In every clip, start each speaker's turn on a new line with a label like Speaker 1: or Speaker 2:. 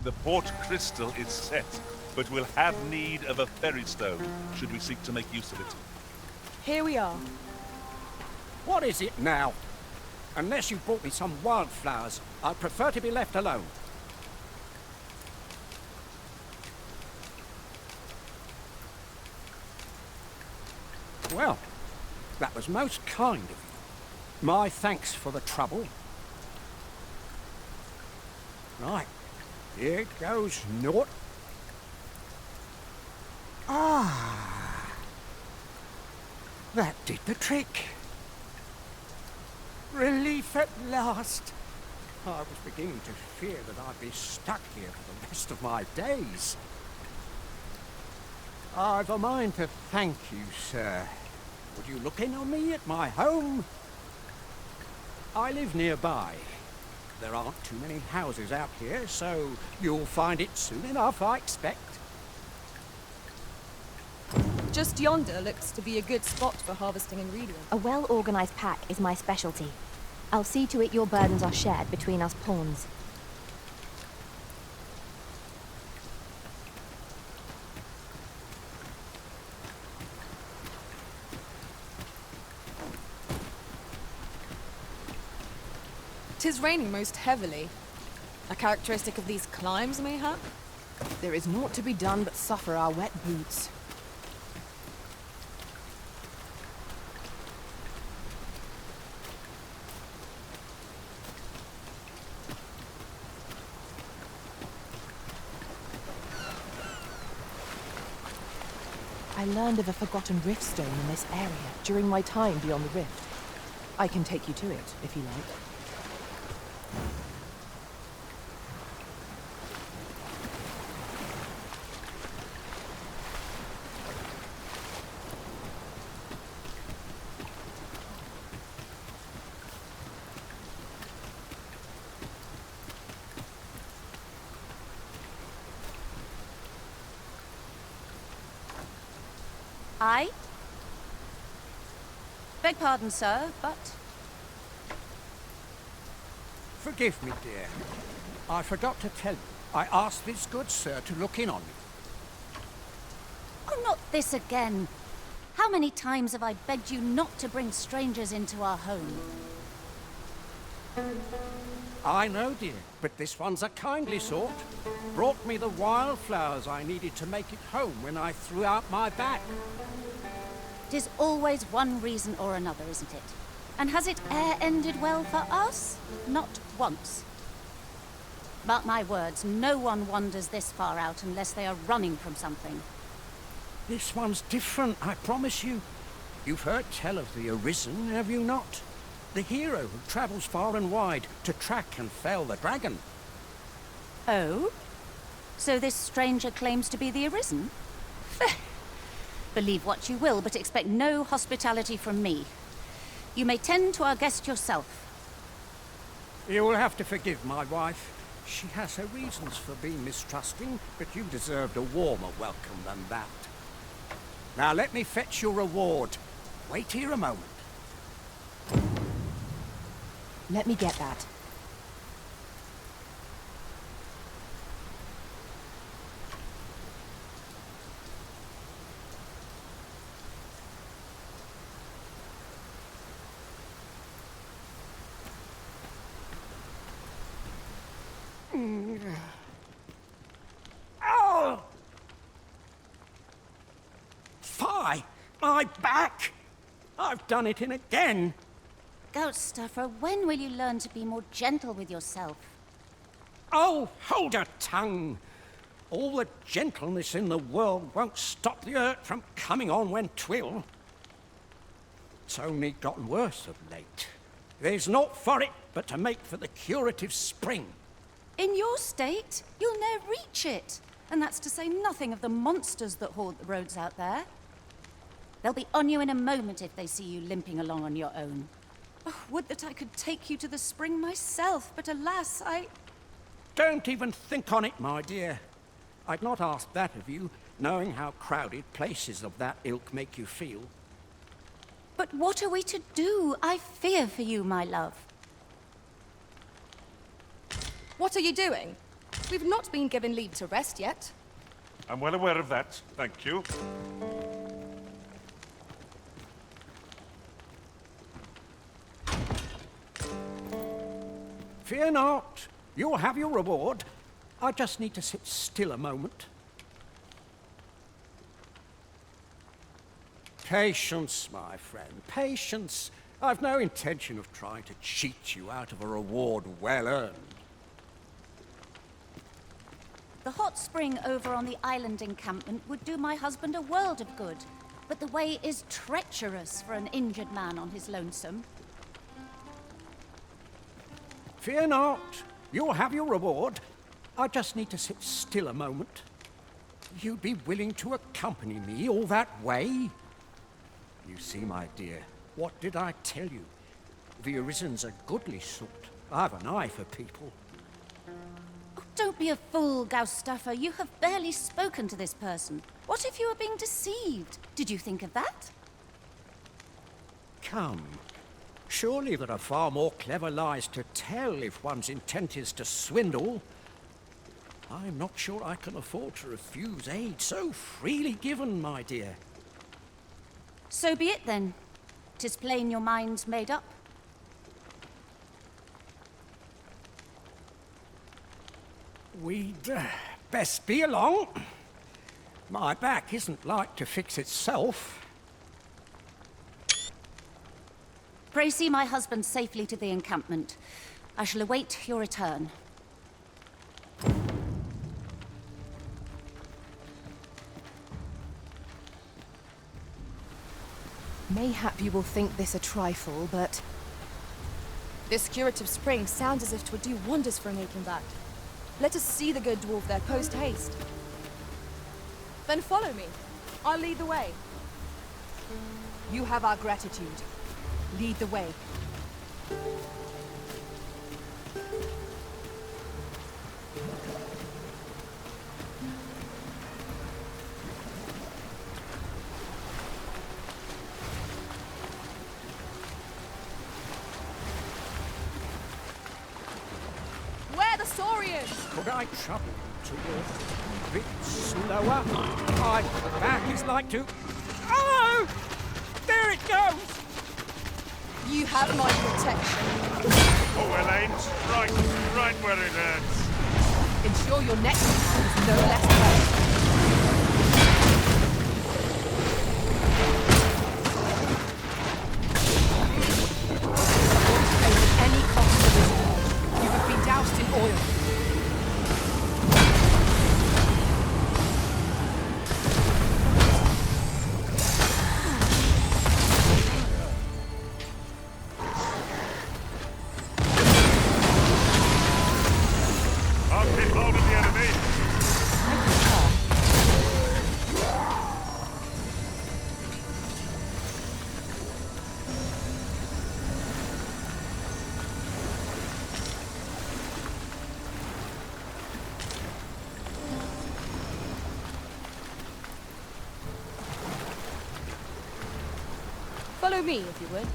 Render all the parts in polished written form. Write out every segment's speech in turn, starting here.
Speaker 1: The port crystal is set, but we'll have need of a ferry stone should we seek to make use of it.
Speaker 2: Here we are.
Speaker 3: What is it now? Unless you brought me some wildflowers, I'd prefer to be left alone. Well, that was most kind of you. My thanks for the trouble. Right, here it goes, naught. Ah, that did the trick. Relief at last. I was beginning to fear that I'd be stuck here for the rest of my days. I've a mind to thank you, sir. Would you look in on me at my home? I live nearby. There aren't too many houses out here, so you'll find it soon enough, I expect.
Speaker 2: Just yonder looks to be a good spot for harvesting ingredients.
Speaker 4: A well-organized pack is my specialty. I'll see to it your burdens are shared between us pawns.
Speaker 2: Tis raining most heavily. A characteristic of these climes, mayhap?
Speaker 5: There is naught to be done but suffer our wet boots. I learned of a forgotten rift stone in this area during my time beyond the rift. I can take you to it, if you like.
Speaker 6: I? Beg pardon, sir, but...
Speaker 3: Forgive me, dear. I forgot to tell you. I asked this good sir to look in on you.
Speaker 6: Oh, not this again. How many times have I begged you not to bring strangers into our home?
Speaker 3: I know, dear, but this one's a kindly sort. Brought me the wildflowers I needed to make it home when I threw out my back.
Speaker 6: 'Tis always one reason or another, isn't it? And has it e'er ended well for us? Not once. Mark my words, no one wanders this far out unless they are running from something.
Speaker 3: This one's different, I promise you. You've heard tell of the Arisen, have you not? The hero who travels far and wide to track and fell the dragon.
Speaker 6: Oh? So this stranger claims to be the Arisen? Believe what you will, but expect no hospitality from me. You may tend to our guest yourself.
Speaker 3: You will have to forgive my wife. She has her reasons for being mistrusting, but you deserved a warmer welcome than that. Now let me fetch your reward. Wait here a moment.
Speaker 5: Let me get that.
Speaker 3: Oh! Fie! My back! I've done it in again!
Speaker 6: Goat stuffer, when will you learn to be more gentle with yourself?
Speaker 3: Oh, hold your tongue! All the gentleness in the world won't stop the hurt from coming on when 'twill. It's only gotten worse of late. There's naught for it but to make for the curative spring.
Speaker 6: In your state, you'll ne'er reach it. And that's to say nothing of the monsters that haunt the roads out there. They'll be on you in a moment if they see you limping along on your own. Oh, would that I could take you to the spring myself, but alas,
Speaker 3: Don't even think on it, my dear. I'd not ask that of you, knowing how crowded places of that ilk make you feel.
Speaker 6: But what are we to do? I fear for you, my love.
Speaker 2: What are you doing? We've not been given leave to rest yet.
Speaker 1: I'm well aware of that, thank you.
Speaker 3: Fear not. You'll have your reward. I just need to sit still a moment. Patience, my friend, patience. I've no intention of trying to cheat you out of a reward well earned.
Speaker 6: The hot spring over on the island encampment would do my husband a world of good, but the way is treacherous for an injured man on his lonesome.
Speaker 3: Fear not. You'll have your reward. I just need to sit still a moment. You'd be willing to accompany me all that way? You see, my dear, what did I tell you? The Arisen's a goodly sort. I've an eye for people.
Speaker 6: Oh, don't be a fool, Gaustafa. You have barely spoken to this person. What if you were being deceived? Did you think of that?
Speaker 3: Come. Surely there are far more clever lies to tell if one's intent is to swindle. I'm not sure I can afford to refuse aid so freely given, my dear.
Speaker 6: So be it then. 'Tis plain your mind's made up.
Speaker 3: We'd best be along. My back isn't like to fix itself.
Speaker 6: Pray see my husband safely to the encampment. I shall await your return.
Speaker 5: Mayhap you will think this a trifle, but
Speaker 2: This curative spring sounds as if 'twould do wonders for an aching back. Let us see the good dwarf there post-haste. Then follow me. I'll lead the way.
Speaker 5: you have our gratitude. Lead the way.
Speaker 2: Where the Saurians?
Speaker 3: Could I trouble you to walk a bit slower? My back is like to... Oh! There it goes!
Speaker 2: You have my protection.
Speaker 1: Oh, well aimed. Right where it hurts.
Speaker 5: Ensure your next attack is no less hurt. At any cost to this war, you have been doused in oil.
Speaker 1: I'll get hold of the enemy.
Speaker 2: Follow me, if you would.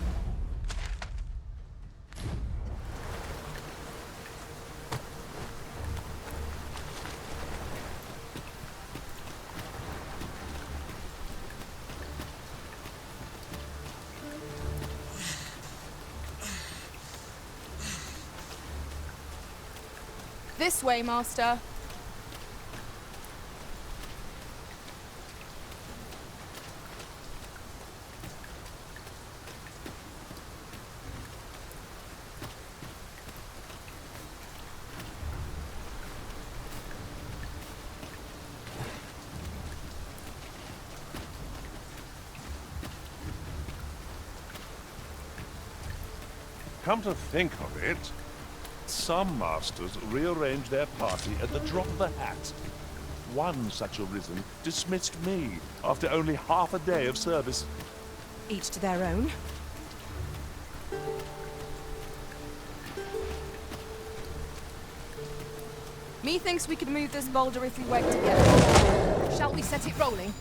Speaker 2: This way, Master.
Speaker 1: Come to think of it, some masters rearrange their party at the drop of a hat. One such arisen dismissed me after only half a day of service.
Speaker 5: Each to their own.
Speaker 2: Methinks we could move this boulder if we work together. Shall we set it rolling?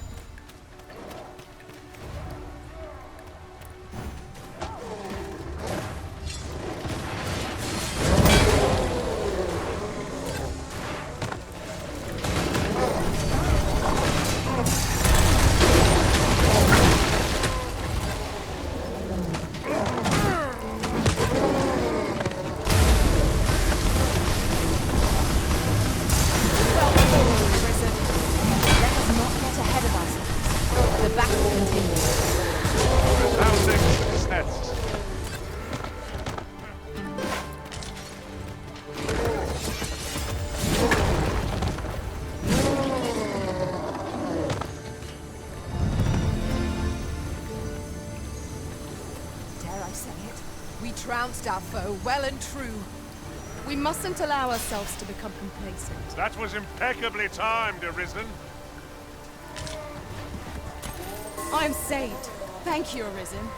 Speaker 5: trounced our foe well and true.
Speaker 2: We mustn't allow ourselves to become complacent.
Speaker 1: That was impeccably timed, Arisen.
Speaker 2: I'm saved. Thank you, Arisen.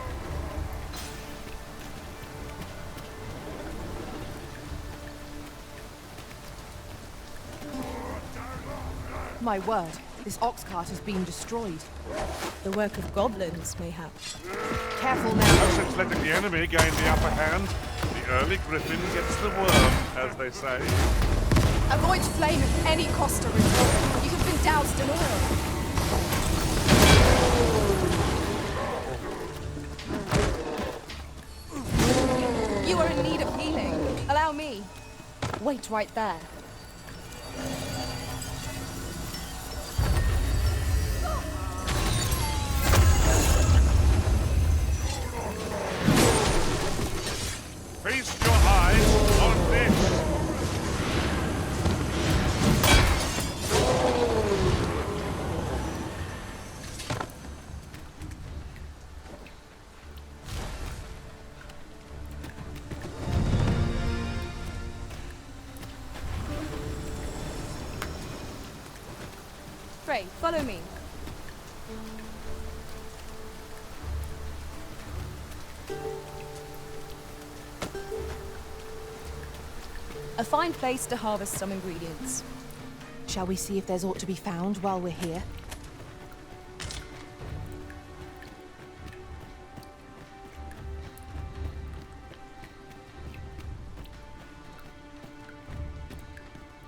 Speaker 5: My word, this ox cart has been destroyed.
Speaker 2: The work of goblins, mayhap.
Speaker 5: Careful
Speaker 1: No
Speaker 5: now.
Speaker 1: sense letting the enemy gain the upper hand. The early griffin gets the worm, as they say.
Speaker 2: Avoid flame at any cost, Arisen. You have been doused in oil. You are in need of healing. Allow me. Wait right there.
Speaker 1: Feast your eyes on this.
Speaker 2: Frey, follow me. A fine place to harvest some ingredients.
Speaker 5: Shall we see if there's aught to be found while we're here?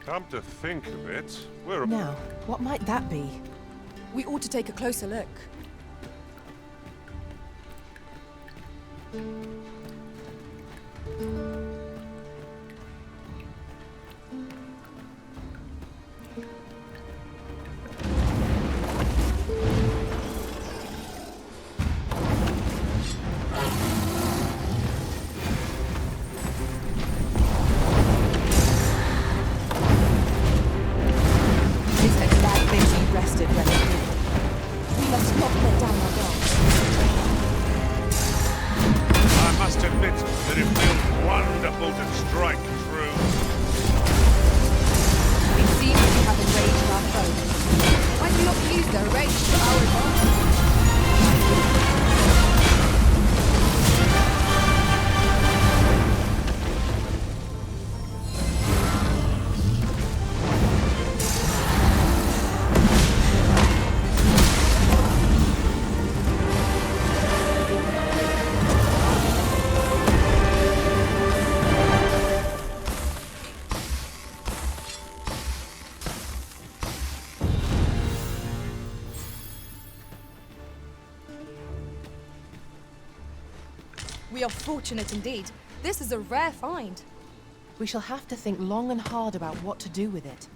Speaker 1: Come to think of it, we're...
Speaker 5: Now, what might that be?
Speaker 2: We ought to take a closer look.
Speaker 5: Rested when it did. We must not let down our guards.
Speaker 1: I must admit that it feels wonderful to strike true.
Speaker 2: We see that we have enraged our foe. Why do you not use their rage to our advantage? We are fortunate indeed. This is a rare find.
Speaker 5: We shall have to think long and hard about what to do with it.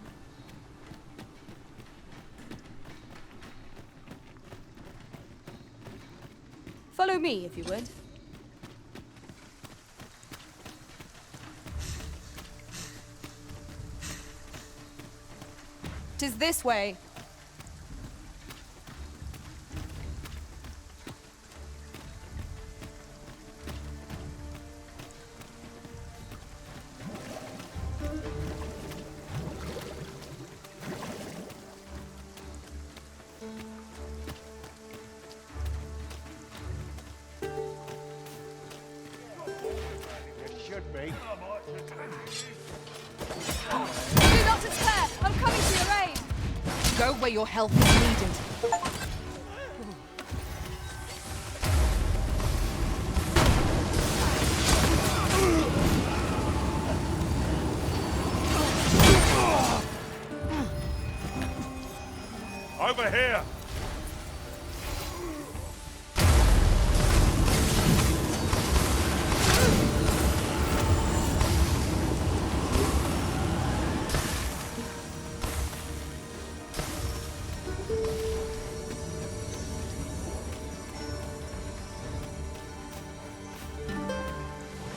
Speaker 2: Follow me, if you would. 'Tis this way. Do not despair! I'm coming to your aid! Go where your help is needed.
Speaker 1: Over here!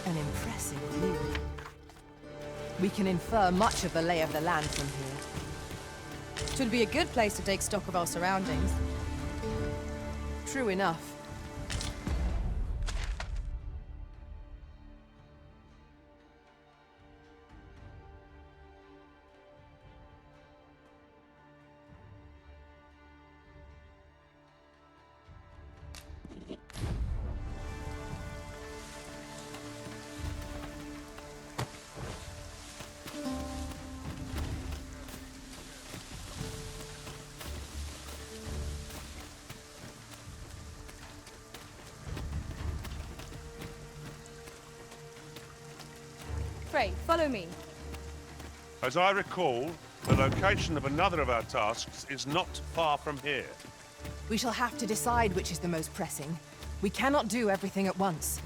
Speaker 5: An impressive view. We can infer much of the lay of the land from here.
Speaker 2: Should be a good place to take stock of our surroundings.
Speaker 5: True enough.
Speaker 2: Pray, follow me.
Speaker 1: As I recall, the location of another of our tasks is not far from here.
Speaker 5: We shall have to decide which is the most pressing. We cannot do everything at once.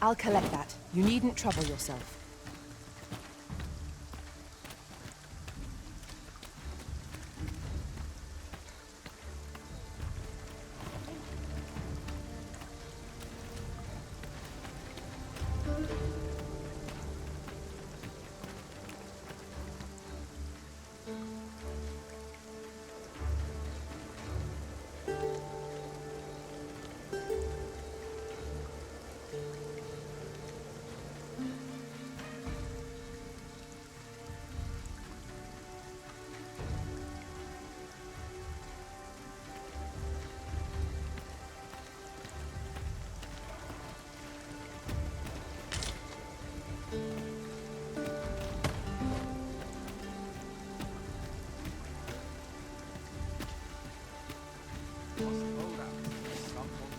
Speaker 5: I'll collect that. You needn't trouble yourself.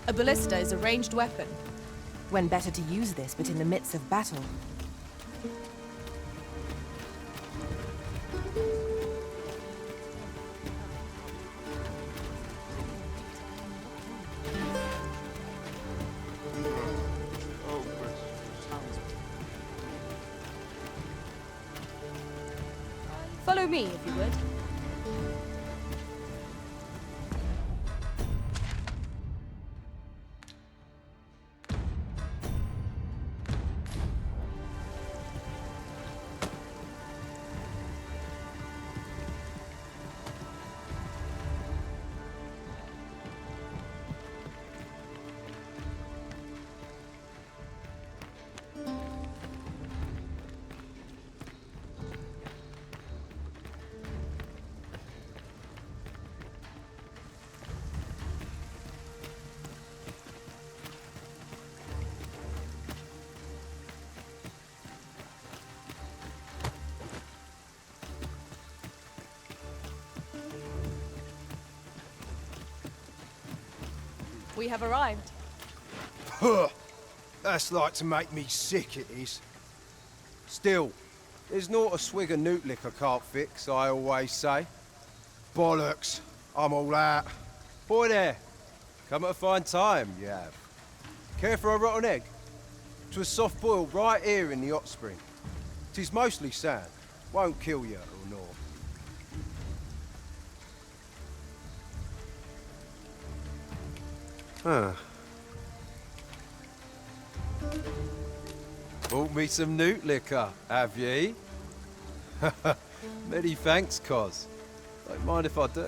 Speaker 2: A ballista is a ranged weapon.
Speaker 5: When better to use this but in the midst of battle?
Speaker 2: Follow me, if you would. We have arrived.
Speaker 7: Huh. That's like to make me sick, it is. Still, there's not a swig of newt liquor can't fix, I always say. Bollocks, I'm all out. Boy there, come at a fine time, you have. Care for a rotten egg? 'Twas soft boiled right here in the hot spring. 'Tis mostly sand, won't kill you or naught. Huh. Bought me some newt liquor, have ye? Many thanks, Cos. Don't mind if I do.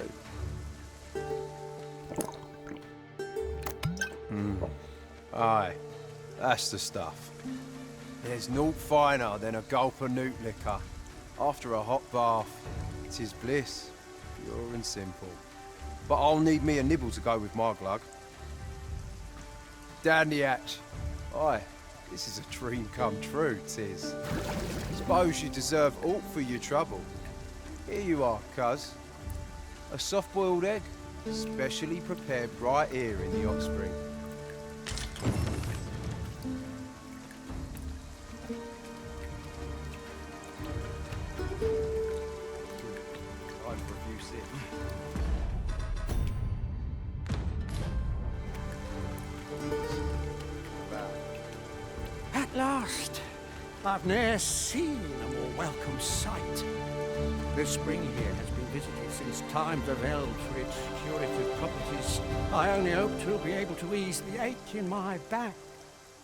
Speaker 7: Aye, that's the stuff. There's naught finer than a gulp of newt liquor. After a hot bath, 'tis bliss, pure and simple. But I'll need me a nibble to go with my glug. Down the hatch. Aye, this is a dream come true, 'tis. Suppose you deserve aught for your trouble. Here you are, cuz. A soft-boiled egg, specially prepared right here in the hot spring. Time for a few sips.
Speaker 3: At last, I've ne'er seen a more welcome sight. This spring here has been visited since times of eld for its curative properties. I only hope to be able to ease the ache in my back.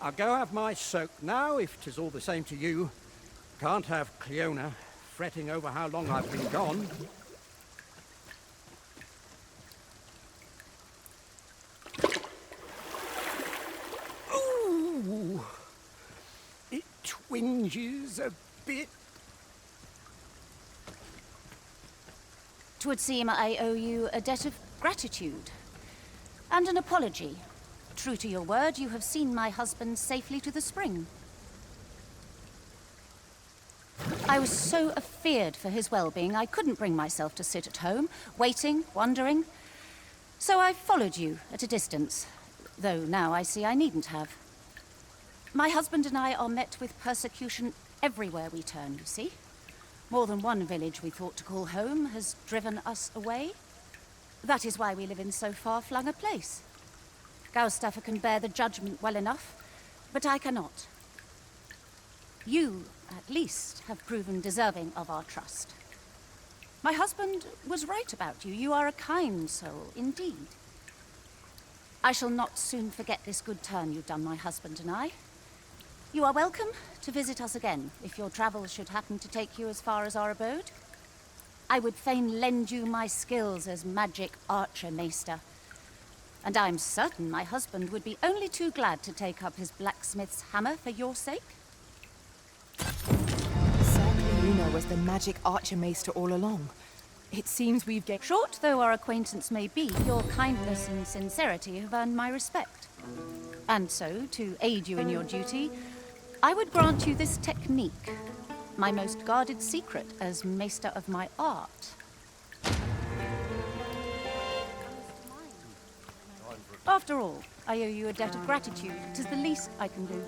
Speaker 3: I'll go have my soak now, if 'tis all the same to you. Can't have Cleona fretting over how long I've been gone. Ooh! It twinges a bit.
Speaker 6: 'Twould seem I owe you a debt of gratitude and an apology. True to your word, you have seen my husband safely to the spring. I was so afeard for his well-being, I couldn't bring myself to sit at home, waiting, wondering. So I followed you at a distance, though now I see I needn't have. My husband and I are met with persecution everywhere we turn, you see. More than one village we thought to call home has driven us away. That is why we live in so far-flung a place. Gaustaffer can bear the judgment well enough, but I cannot. You, at least, have proven deserving of our trust. My husband was right about you. You are a kind soul, indeed. I shall not soon forget this good turn you've done, my husband and I. You are welcome to visit us again, if your travels should happen to take you as far as our abode. I would fain lend you my skills as magic archer maester, and I'm certain my husband would be only too glad to take up his blacksmith's hammer for your sake.
Speaker 5: Certainly Una was the magic archer-maester all along. It seems we've gained...
Speaker 6: Short though our acquaintance may be, your kindness and sincerity have earned my respect. And so, to aid you in your duty, I would grant you this technique, my most guarded secret as maester of my art. After all, I owe you a debt of gratitude. 'Tis the least I can do.